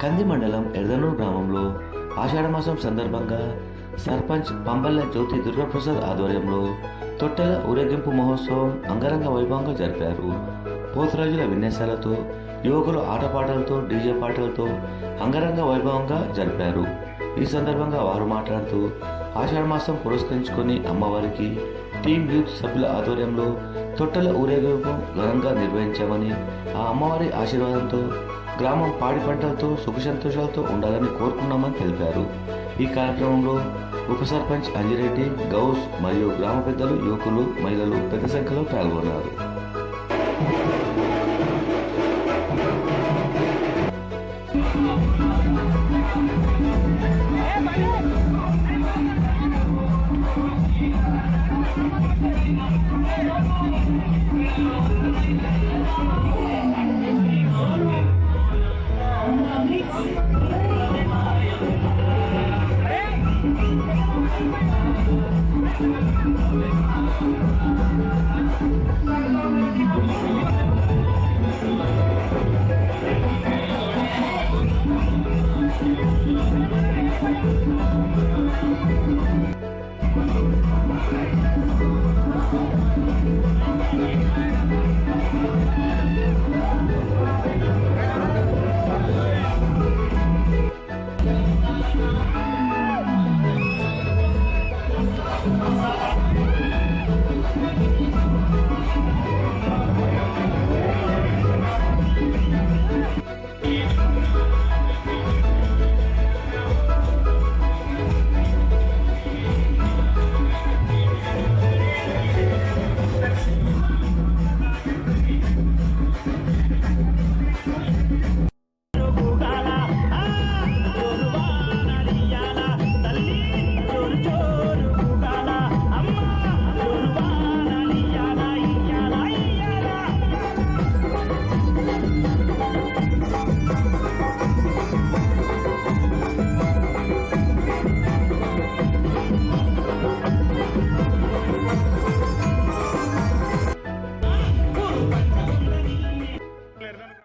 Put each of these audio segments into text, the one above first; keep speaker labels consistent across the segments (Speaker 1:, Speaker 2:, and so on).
Speaker 1: కంది మండలం ఎర్దనూరు గ్రామంలో ఆషాఢమాసం సందర్భంగా సర్పంచ్ పంబల్ల జ్యోతి దుర్గాప్రసాద్ ఆధ్వర్యంలో తొట్టెల ఊరేగింపు మహోత్సవం అంగరంగ వైభవంగా జరిపారు. పోతురాజుల విన్యాసాలతో, యువకుల ఆటపాటలతో, డీజే పాటలతో అంగరంగ వైభవంగా జరిపారు. ఈ సందర్భంగా వారు మాట్లాడుతూ ఆషాఢమాసం పురస్కరించుకొని అమ్మవారికి టీమ్ యూత్ సభ్యుల ఆధ్వర్యంలో తొట్టెల ఊరేగింపు ఘనంగా నిర్వహించామని, ఆ అమ్మవారి ఆశీర్వాదంతో గ్రామం పాడి పంటలతో సుఖ సంతోషాలతో ఉండాలని కోరుకున్నామని తెలిపారు. ఈ కార్యక్రమంలో ఉప సర్పంచ్ అంజిరెడ్డి, గౌస్ మరియు గ్రామ పెద్దలు, యువకులు, మహిళలు పెద్ద సంఖ్యలో పాల్గొన్నారు.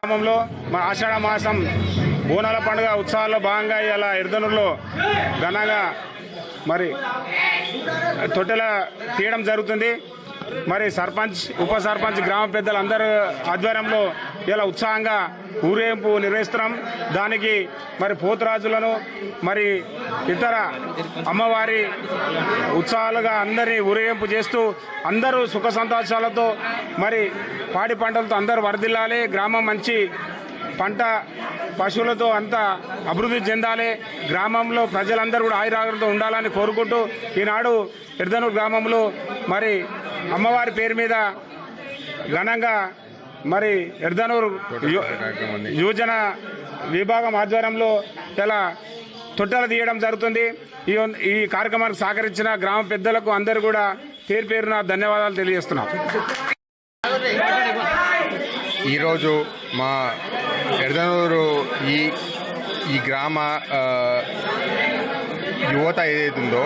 Speaker 2: గ్రామంలో మా ఆషాఢ మాసం బోనాల పండుగ ఉత్సవాల్లో భాగంగా ఇలా ఎర్దనూరులో ఘనంగా మరి తొట్టెల తీయడం జరుగుతుంది. మరి సర్పంచ్, ఉప సర్పంచ్, గ్రామ పెద్దలందరూ ఆధ్వర్యంలో ఇలా ఉత్సాహంగా ఊరేగింపు నిర్వహిస్తున్నాం. దానికి మరి పోతురాజులను, మరి ఇతర అమ్మవారి ఉత్సవాలుగా అందరినీ ఊరేగింపు చేస్తూ అందరూ సుఖ సంతోషాలతో మరి పాడి పంటలతో అందరూ వర్ధిల్లాలి, గ్రామం మంచి పంట పశువులతో అంతా అభివృద్ధి చెందాలి, గ్రామంలో ప్రజలందరూ కూడా ఆయురారోగ్యంతో ఉండాలని కోరుకుంటూ ఈనాడు ఎర్దనూరు గ్రామంలో మరి అమ్మవారి పేరు మీద ఘనంగా మరి ఎర్దనూరు యువజన విభాగం ఆధ్వర్యంలో ఇలా తొట్టెలు తీయడం జరుగుతుంది. ఈ కార్యక్రమానికి సహకరించిన గ్రామ పెద్దలకు అందరూ కూడా పేరు పేరున ధన్యవాదాలు తెలియజేస్తున్నాం.
Speaker 3: ఈరోజు మా ఎర్దనూరు ఈ గ్రామ యువత ఏదైతే ఉందో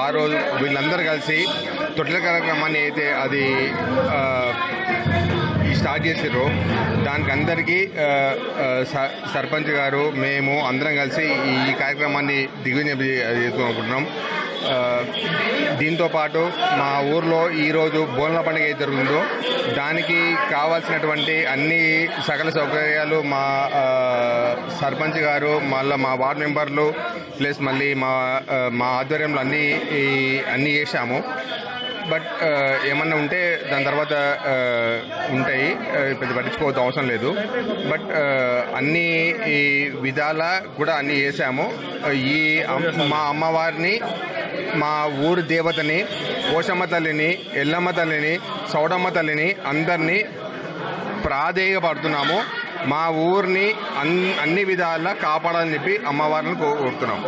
Speaker 3: ఆ రోజు వీళ్ళందరూ కలిసి తొట్టెల కార్యక్రమాన్ని అయితే అది స్టార్ట్ చేసారో దానికి అందరికీ సర్పంచ్ గారు, మేము అందరం కలిసి ఈ కార్యక్రమాన్ని దిగ్విజయం చేసుకోవాలనుకుంటున్నాం. దీంతోపాటు మా ఊర్లో ఈరోజు బోనాల పండుగ ఏది జరుగుతుందో దానికి కావాల్సినటువంటి అన్ని సకల సౌకర్యాలు మా సర్పంచ్ గారు, మళ్ళీ మా వార్డు మెంబర్లు ప్లస్ మళ్ళీ మా ఆధ్వర్యంలో అన్నీ చేశాము. బట్ ఏమన్నా ఉంటే దాని తర్వాత ఉంటాయి, పెద్ద పట్టించుకోవద్దు అవసరం లేదు. బట్ అన్ని విధాల కూడా అన్నీ చేశాము. మా అమ్మవారిని, మా ఊరి దేవతని, పోషమ్మ తల్లిని, ఎల్లమ్మ తల్లిని, సౌడమ్మ తల్లిని అందరినీ ప్రాధేయపడుతున్నాము. మా ఊరిని అన్ని విధాలా కాపాడాలని చెప్పి అమ్మవారిని కోరుతున్నాము.